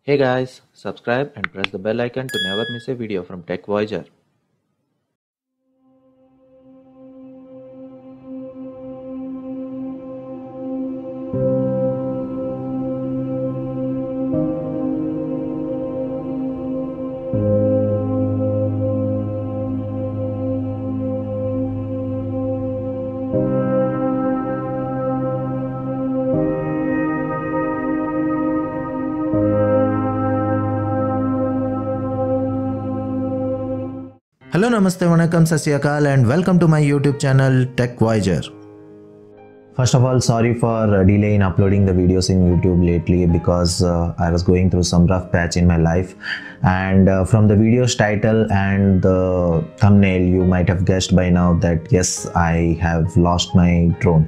Hey guys, subscribe and press the bell icon to never miss a video from Tech Voyager. Hello, Namaste, Vanakkam, Sasyakal, and welcome to my YouTube channel Tech Voyager. First of all, sorry for delay in uploading the videos in YouTube lately because I was going through some rough patch in my life, and from the video's title and the thumbnail you might have guessed by now that yes, I have lost my drone.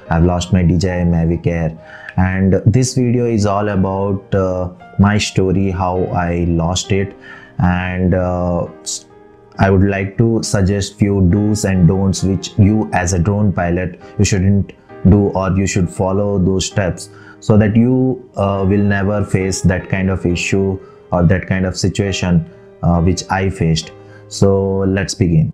I've lost my DJI Mavic Air, and this video is all about my story, how I lost it, and I would like to suggest few do's and don'ts which you as a drone pilot you shouldn't do, or you should follow those steps so that you will never face that kind of issue or that kind of situation which I faced. So let's begin.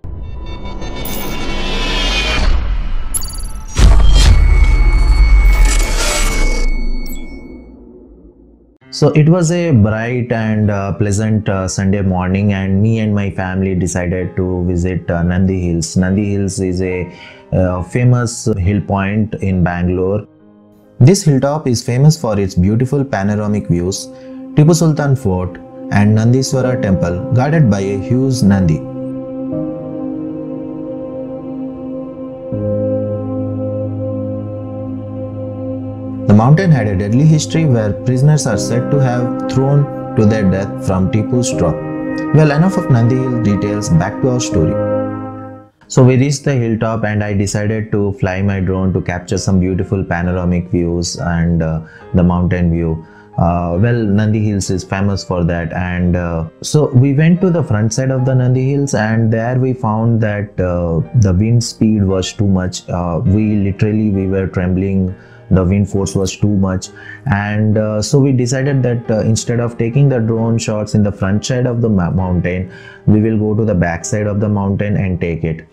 So it was a bright and pleasant Sunday morning, and me and my family decided to visit Nandi Hills. Nandi Hills is a famous hill point in Bangalore. This hilltop is famous for its beautiful panoramic views, Tipu Sultan Fort and Nandiswara temple guarded by a huge Nandi. The mountain had a deadly history where prisoners are said to have thrown to their death from Tipu's drop. Well, enough of Nandi Hill details, back to our story. So we reached the hilltop and I decided to fly my drone to capture some beautiful panoramic views and the mountain view. Nandi Hills is famous for that, and so we went to the front side of the Nandi Hills, and there we found that the wind speed was too much. We were trembling. The wind force was too much, and so we decided that instead of taking the drone shots in the front side of the mountain, we will go to the back side of the mountain and take it.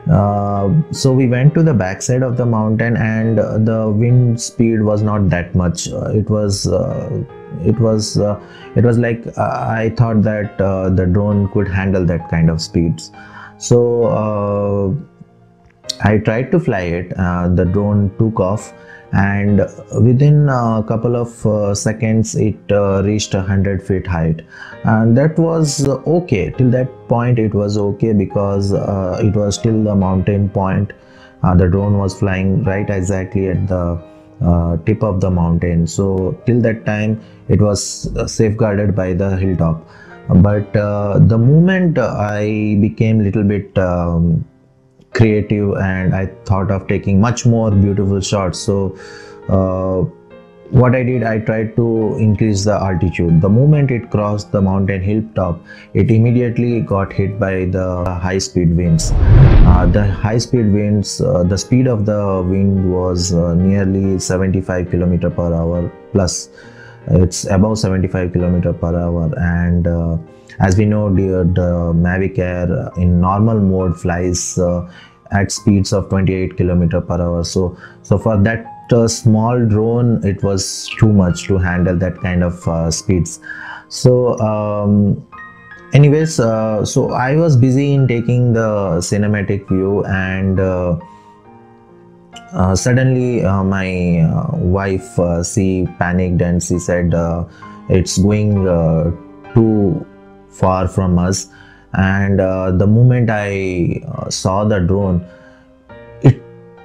So we went to the back side of the mountain, and the wind speed was not that much. It was like I thought that the drone could handle that kind of speeds. So I tried to fly it. The drone took off, and within a couple of seconds it reached 100 feet height, and that was okay. Till that point it was okay because it was still the mountain point. The drone was flying right exactly at the tip of the mountain, so till that time it was safeguarded by the hilltop. But the moment I became little bit creative and I thought of taking much more beautiful shots, so what I did, I tried to increase the altitude. The moment it crossed the mountain hilltop, it immediately got hit by the high speed winds. The high speed winds, the speed of the wind was nearly 75 km per hour plus. It's above 75 km per hour, and as we know, the Mavic Air in normal mode flies at speeds of 28 km per hour. So for that small drone, it was too much to handle that kind of speeds. So anyways, so I was busy in taking the cinematic view, and suddenly my wife, she panicked and she said it's going too far from us. And the moment I saw the drone, it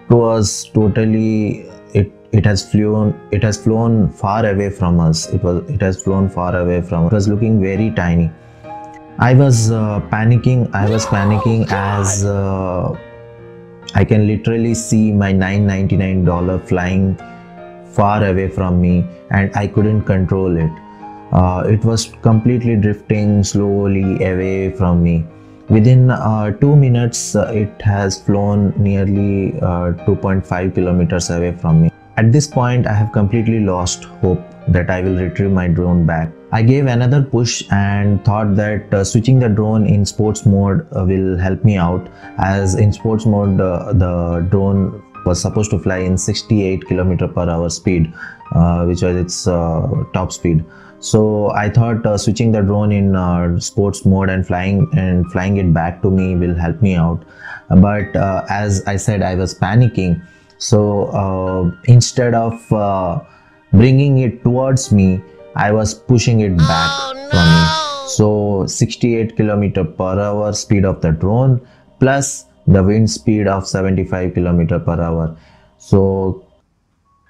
was totally it has flown far away from us. It was looking very tiny. I was panicking as I can literally see my $999 flying far away from me, and I couldn't control it. It was completely drifting slowly away from me. Within 2 minutes, it has flown nearly 2.5 kilometers away from me. At this point, I have completely lost hope that I will retrieve my drone back. I gave another push and thought that switching the drone in sports mode will help me out, as in sports mode the drone was supposed to fly in 68 km/h speed, which was its top speed. So I thought switching the drone in sports mode and flying it back to me will help me out. But as I said, I was panicking. So instead of bringing it towards me, I was pushing it back from me. So 68 km/h speed of the drone plus the wind speed of 75 km/h. So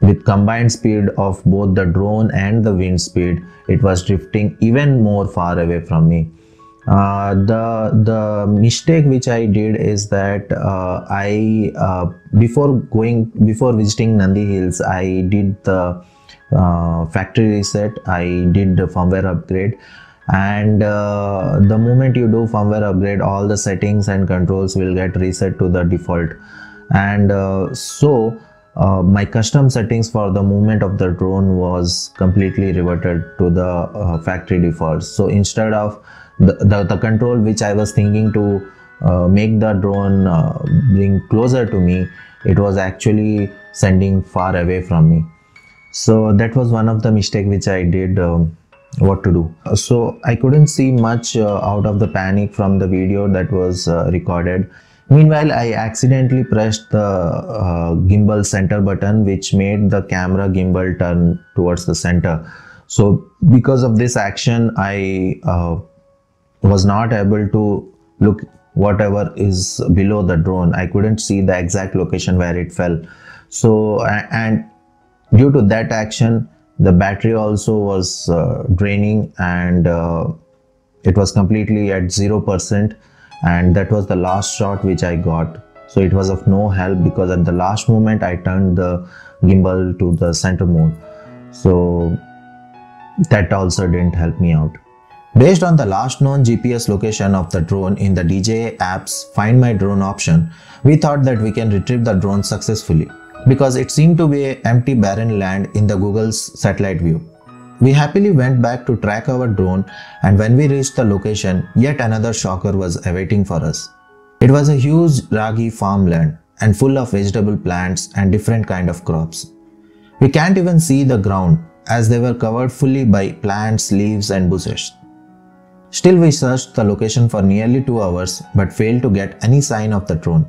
with combined speed of both the drone and the wind speed, it was drifting even more far away from me. The mistake which I did is that before visiting Nandi Hills, I did the factory reset. I did the firmware upgrade, and the moment you do firmware upgrade, all the settings and controls will get reset to the default. And my custom settings for the movement of the drone was completely reverted to the factory defaults. So instead of the control which I was thinking to make the drone bring closer to me, it was actually sending far away from me. So that was one of the mistake which I did. What to do? So I couldn't see much out of the panic from the video that was recorded. Meanwhile, I accidentally pressed the gimbal center button, which made the camera gimbal turn towards the center. So because of this action, I was not able to look whatever is below the drone. I couldn't see the exact location where it fell. So, and due to that action, the battery also was draining, and it was completely at 0%. And that was the last shot which I got. So it was of no help, because at the last moment I turned the gimbal to the center mode. So that also didn't help me out. Based on the last known GPS location of the drone in the DJI app's Find My Drone option, we thought that we can retrieve the drone successfully, because it seemed to be an empty barren land in the Google's satellite view. We happily went back to track our drone, and when we reached the location, yet another shocker was awaiting for us. It was a huge ragi farmland and full of vegetable plants and different kind of crops. We can't even see the ground, as they were covered fully by plants, leaves and bushes. Still, we searched the location for nearly 2 hours but failed to get any sign of the drone.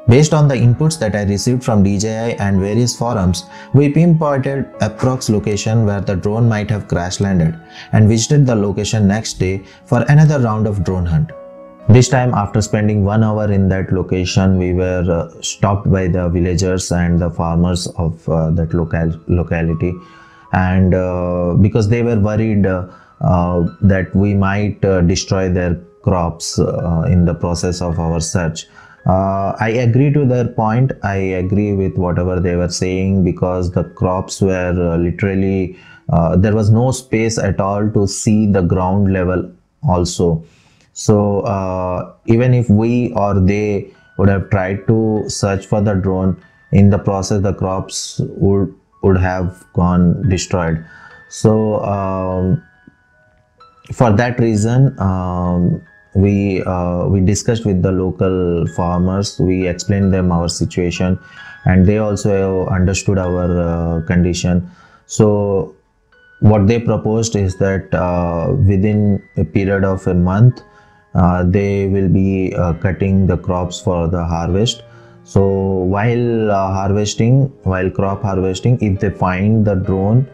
Based on the inputs that I received from DJI and various forums, we pinpointed approx location where the drone might have crash landed and visited the location next day for another round of drone hunt. This time, after spending 1 hour in that location, we were stopped by the villagers and the farmers of that locality, and because they were worried that we might destroy their crops in the process of our search. I agree to their point. I agree with whatever they were saying, because the crops were literally, there was no space at all to see the ground level also. So even if we or they would have tried to search for the drone, in the process the crops would have gone destroyed. So for that reason, we discussed with the local farmers. We explained them our situation, and they also understood our condition. So what they proposed is that within a period of a month, they will be cutting the crops for the harvest. So while crop harvesting, if they find the drone,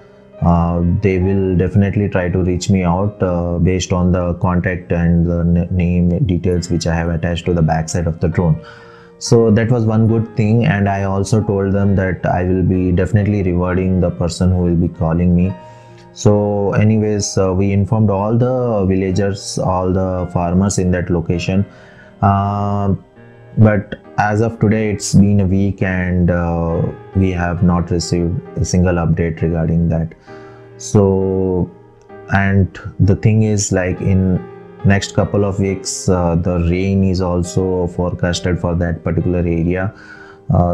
they will definitely try to reach me out based on the contact and the name details which I have attached to the backside of the drone. So that was one good thing, and I also told them that I will be definitely rewarding the person who will be calling me. So anyways, we informed all the villagers, all the farmers in that location, but as of today it's been a week, and we have not received a single update regarding that. So and the thing is, like, in next couple of weeks the rain is also forecasted for that particular area.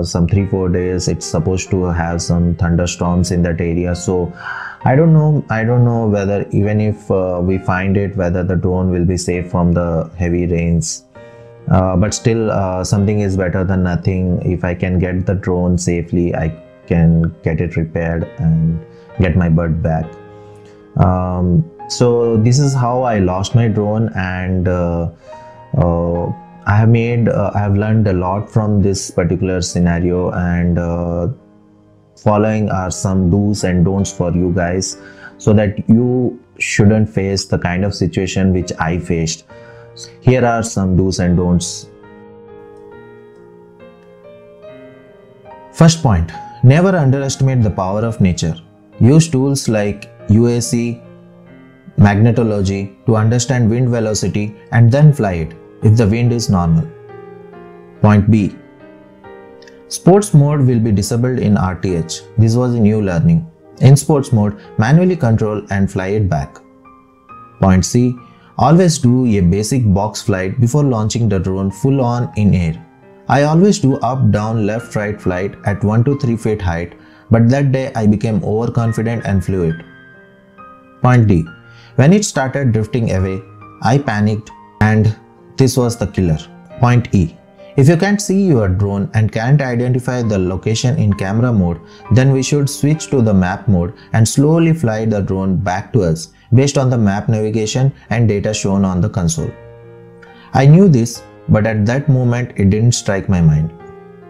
Some 3-4 days it's supposed to have some thunderstorms in that area. So I don't know whether, even if we find it, whether the drone will be safe from the heavy rains. But still, something is better than nothing. If I can get the drone safely, I can get it repaired and get my bird back. So this is how I lost my drone, and I have learned a lot from this particular scenario, and following are some do's and don'ts for you guys, so that you shouldn't face the kind of situation which I faced. Here are some do's and don'ts. First point, never underestimate the power of nature. Use tools like UAC, magnetology to understand wind velocity and then fly it if the wind is normal. Point B. Sports mode will be disabled in RTH. This was a new learning. In sports mode, manually control and fly it back. Point C. Always do a basic box flight before launching the drone full on in air. I always do up, down, left, right flight at 1 to 3 feet height, but that day I became overconfident and flew it. Point D. When it started drifting away, I panicked, and this was the killer. Point E. If you can't see your drone and can't identify the location in camera mode, then we should switch to the map mode and slowly fly the drone back to us based on the map navigation and data shown on the console. I knew this, but at that moment it didn't strike my mind.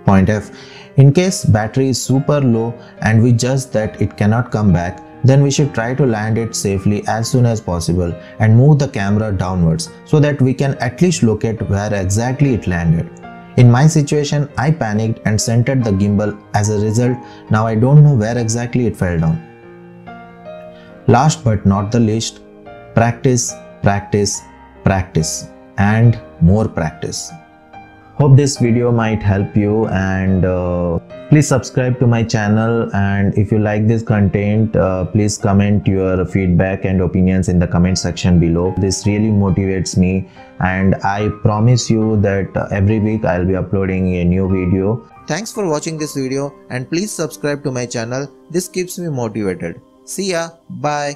Point F. In case battery is super low and we judge that it cannot come back, then we should try to land it safely as soon as possible and move the camera downwards so that we can at least locate where exactly it landed. In my situation, I panicked and centered the gimbal. As a result, now I don't know where exactly it fell down. Last but not the least, practice, practice, practice, and more practice. Hope this video might help you, and please subscribe to my channel, and if you like this content, please comment your feedback and opinions in the comment section below. This really motivates me, and I promise you that every week I'll be uploading a new video. Thanks for watching this video, and please subscribe to my channel. This keeps me motivated. See ya. Bye.